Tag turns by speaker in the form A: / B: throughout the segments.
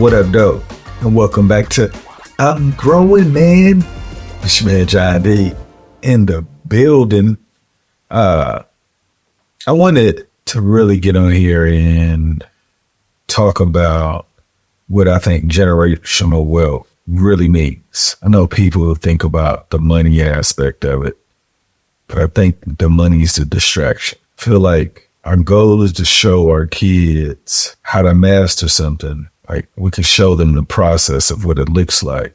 A: What up, though? And welcome back to I'm Growing Man. It's your man John D in the building. I wanted to really get on here and talk about what I think generational wealth really means. I know people think about the money aspect of it, but I think the money is the distraction. I feel like our goal is to show our kids how to master something. Like we can show them the process of what it looks like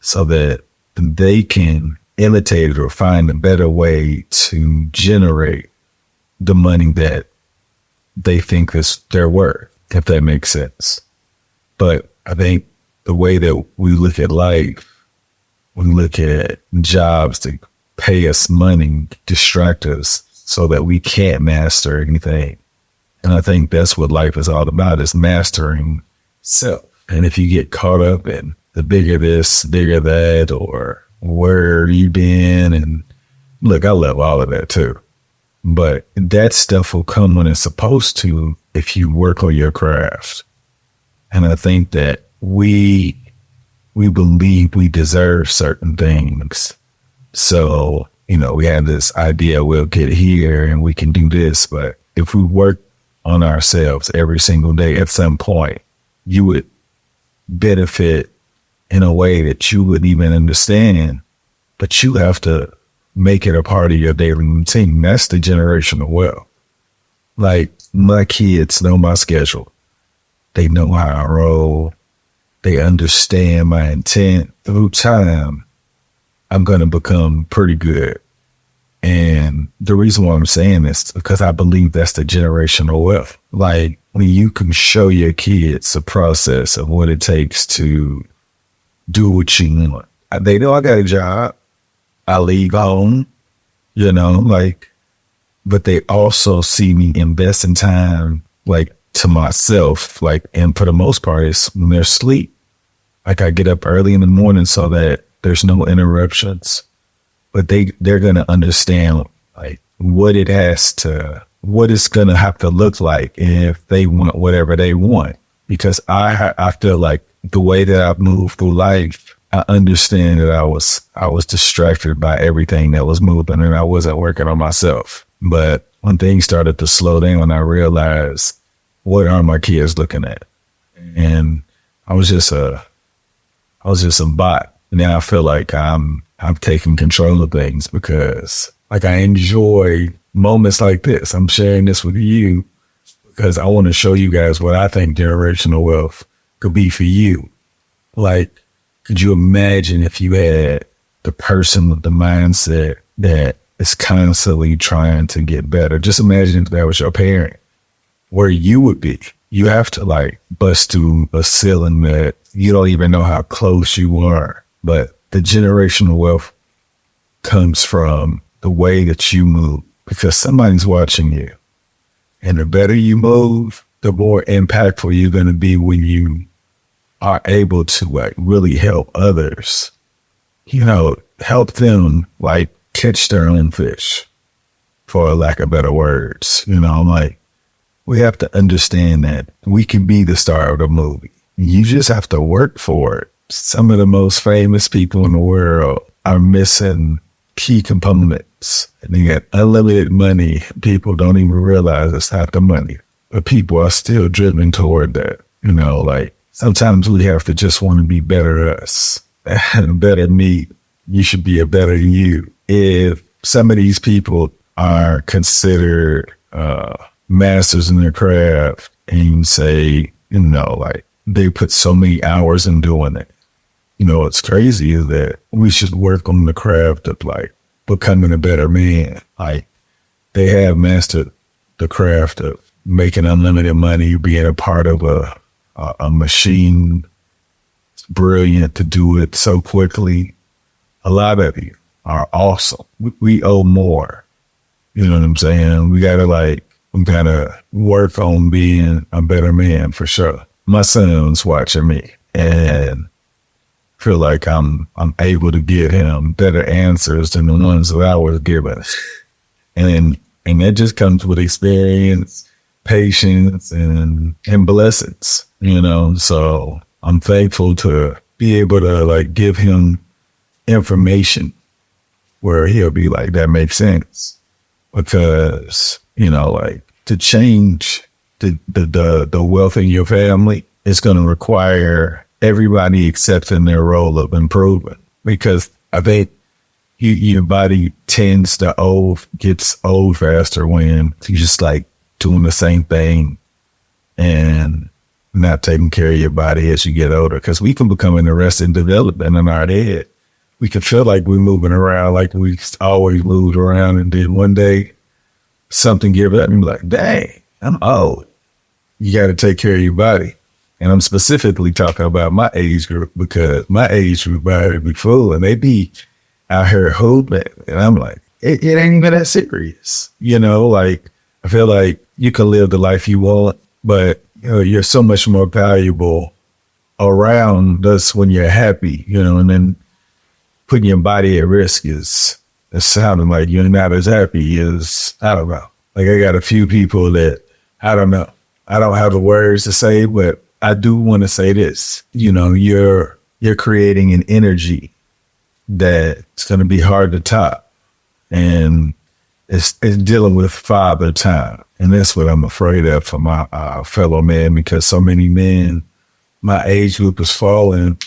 A: so that they can imitate it or find a better way to generate the money that they think is their worth, if that makes sense. But I think the way that we look at life, we look at jobs to pay us money, distract us so that we can't master anything. And I think that's what life is all about, is mastering self. And if you get caught up in the bigger this, bigger that, or where you've been, and look, I love all of that too. But that stuff will come when it's supposed to if you work on your craft. And I think that we believe we deserve certain things. So, we have this idea we'll get here and we can do this. But if we work on ourselves every single day, at some point, you would benefit in a way that you wouldn't even understand. But you have to make it a part of your daily routine. That's the generational wealth. Like, my kids know my schedule. They know how I roll. They understand my intent. Through time, I'm going to become pretty good. And the reason why I'm saying this is because I believe that's the generational wealth. Like, when you can show your kids the process of what it takes to do what you want. They know I got a job. I leave home, but they also see me investing time, to myself, and for the most part, it's when they're asleep. I get up early in the morning so that there's no interruptions, but they're going to understand, what it's going to have to look like if they want whatever they want. Because I feel like the way that I've moved through life, I understand that I was distracted by everything that was moving and I wasn't working on myself. But when things started to slow down, I realized, what are my kids looking at? And I was just a bot. Now I feel like I'm taking control of things because I enjoy moments like this. I'm sharing this with you because I want to show you guys what I think generational wealth could be for you. Could you imagine if you had the person with the mindset that is constantly trying to get better? Just imagine if that was your parent, where you would be. You have to bust through a ceiling that you don't even know how close you are. But the generational wealth comes from the way that you move, because somebody's watching you. And the better you move, the more impactful you're going to be when you are able to really help others, help them catch their own fish, for lack of better words. We have to understand that we can be the star of the movie. You just have to work for it. Some of the most famous people in the world are missing key components. And they got unlimited money. People don't even realize it's not the money. But people are still driven toward that. Sometimes we have to just want to be better us, better me. You should be a better you. If some of these people are considered masters in their craft and you say, they put so many hours in doing it. What's crazy is that we should work on the craft of becoming a better man. They have mastered the craft of making unlimited money, being a part of a machine. It's brilliant to do it so quickly. A lot of you are awesome. We owe more. You know what I'm saying? We gotta work on being a better man for sure. My son's watching me and feel like I'm able to give him better answers than the ones that I was given. And that just comes with experience, patience, and blessings, So I'm thankful to be able to like give him information where he'll be like, that makes sense. Because, like to change the wealth in your family, it's going to require everybody accepting their role of improvement. Because I think your body gets old faster when you just like doing the same thing and not taking care of your body as you get older. Because we can become an arrested development in our head. We can feel like we're moving around like we always moved around, and then one day something give up and be like, dang, I'm old. You got to take care of your body. And I'm specifically talking about my age group, because my age group out here be full and they be out here hooping. And I'm like, it ain't even that serious. Like I feel like you can live the life you want, but you're so much more valuable around us when you're happy, and then putting your body at risk is sounding like you're not as happy as, I don't know. Like I got a few people that, I don't know. I don't have the words to say, but I do want to say this. You're creating an energy that's going to be hard to top. And it's dealing with father time. And that's what I'm afraid of for my fellow men, because so many men, my age group is falling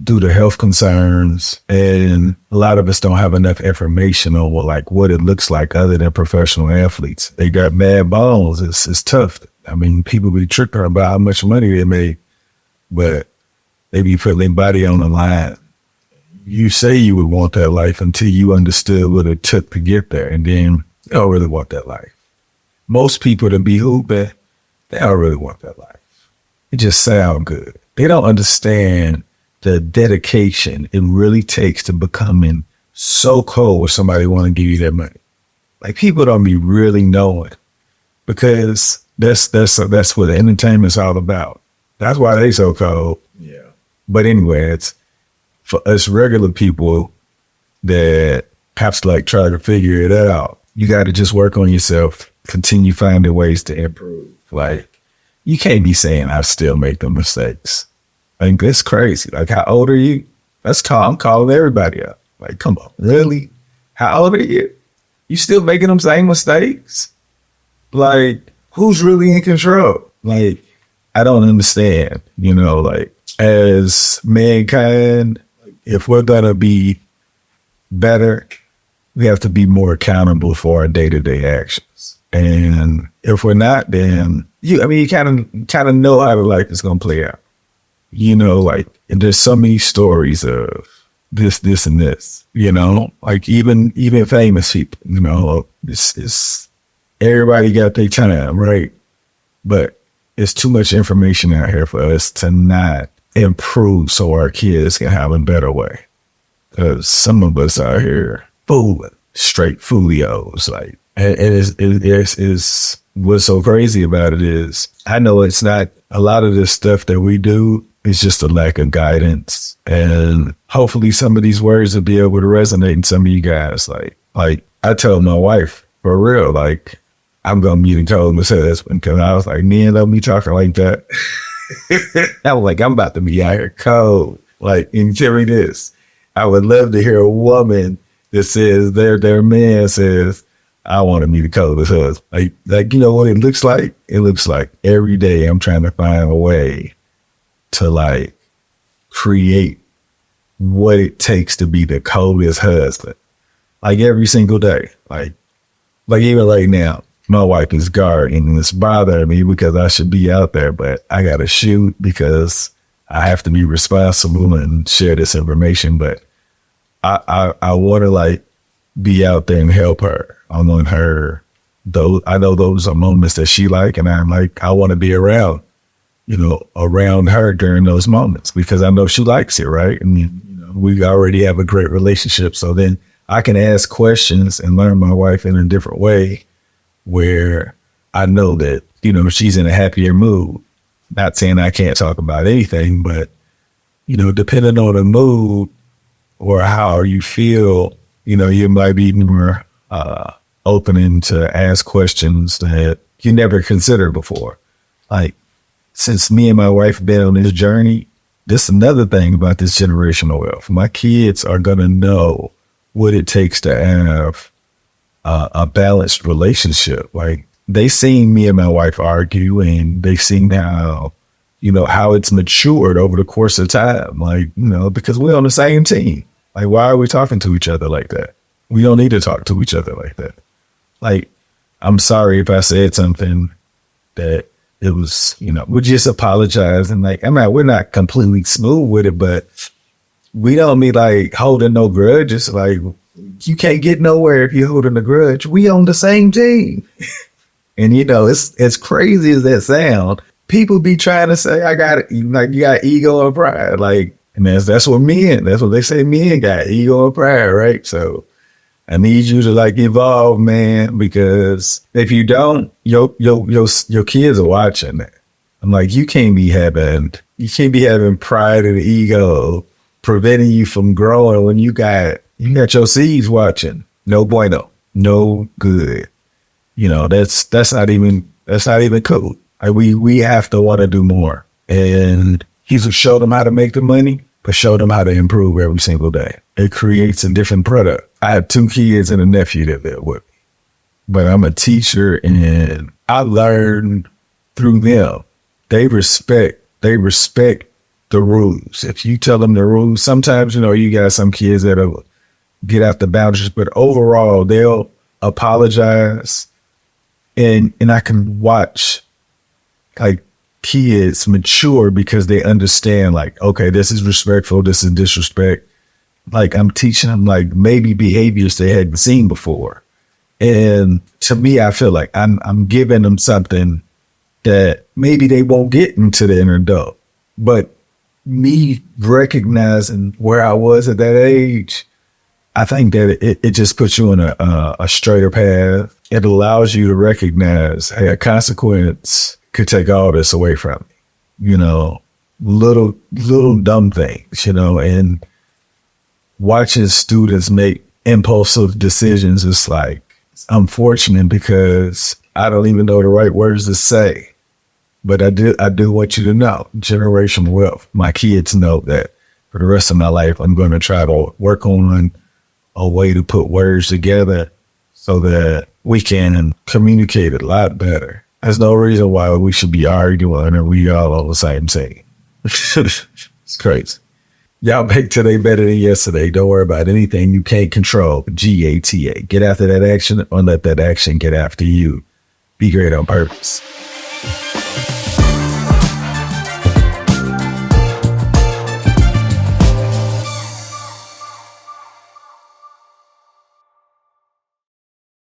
A: due to health concerns, and a lot of us don't have enough information on what it looks like other than professional athletes. They got mad bones. It's tough. I mean, people be tricked about how much money they make, but they be putting their body on the line. You say you would want that life until you understood what it took to get there, and then you don't really want that life. Most people that be hooping, they don't really want that life. It just sounds good. They don't understand the dedication it really takes to becoming so cold where somebody want to give you their money. Like people don't be really knowing, because that's what the entertainment's all about. That's why they so cold. Yeah. But anyway, it's for us regular people that have to like try to figure it out. You got to just work on yourself, continue finding ways to improve. Like you can't be saying I still make the mistakes. Like that's crazy. Like how old are you? I'm calling everybody up. Like, come on, really? How old are you? You still making them same mistakes? Like, who's really in control? Like, I don't understand, like as mankind, if we're going to be better, we have to be more accountable for our day-to-day actions. And if we're not, then you kind of know how the life is going to play out. Like, and there's so many stories of this, and this, like even famous people, it's everybody got their time, right? But it's too much information out here for us to not improve so our kids can have a better way. Because some of us out here fooling, straight folios. Like, and it's what's so crazy about it is, I know it's not a lot of this stuff that we do. It's just a lack of guidance. And hopefully some of these words will be able to resonate in some of you guys. Like I told my wife, for real, like, I'm going to mute and call my husband, because I was like, man, don't be talking like that. I was like, I'm about to be out here cold. Like, and tell me this, I would love to hear a woman that says their man says, I want to meet a coldest husband. Like, you know what it looks like? It looks like every day I'm trying to find a way to like create what it takes to be the coldest husband. Like every single day. Like even right now, my wife is guarding and it's bothering me because I should be out there, but I got to shoot because I have to be responsible and share this information. But I want to like be out there and help her. I want her, though. I know those are moments that she like, and I'm like, I want to be around, around her during those moments because I know she likes it. Right. And, we already have a great relationship. So then I can ask questions and learn my wife in a different way where I know that, she's in a happier mood. Not saying I can't talk about anything, but, depending on the mood or how you feel, you might be more opening to ask questions that you never considered before. Like, since me and my wife have been on this journey, this is another thing about this generational wealth. My kids are going to know what it takes to have a balanced relationship. Like they seen me and my wife argue, and they seen how, how it's matured over the course of time. Like, because we're on the same team. Like, why are we talking to each other like that? We don't need to talk to each other like that. Like, I'm sorry if I said something that it was, we just apologize. And like, we're not completely smooth with it, but we don't be like holding no grudges. Like, you can't get nowhere if you're holding a grudge. We on the same team. And it's as crazy as that sound. People be trying to say, I got it. Like, you got ego and pride. Like, and that's what they say men got, ego and pride, right? So I need you to like evolve, man, because if you don't, your kids are watching that. I'm like, you can't be having pride and ego preventing you from growing when you got your seeds watching. No bueno, no good. That's not even cool. Like we have to want to do more, and he's to show them how to make the money, but show them how to improve every single day. It creates a different product. I have 2 kids and a nephew that live with me, but I'm a teacher and I learn through them. They respect the rules. If you tell them the rules, sometimes, you got some kids that'll get out the boundaries, but overall they'll apologize. And I can watch like kids mature because they understand like, okay, this is respectful. This is disrespect. Like I'm teaching them like maybe behaviors they hadn't seen before. And to me, I feel like I'm giving them something that maybe they won't get into the inner adult. But me recognizing where I was at that age, I think that it just puts you on a straighter path. It allows you to recognize, hey, a consequence could take all this away from me. Little dumb things, and watching students make impulsive decisions is like, it's unfortunate because I don't even know the right words to say. But I do want you to know, generational wealth. My kids know that for the rest of my life, I'm going to try to work on a way to put words together so that we can communicate a lot better. There's no reason why we should be arguing and we all on the same team. It's crazy. Y'all make today better than yesterday. Don't worry about anything you can't control. GATA. Get after that action or let that action get after you. Be great on purpose.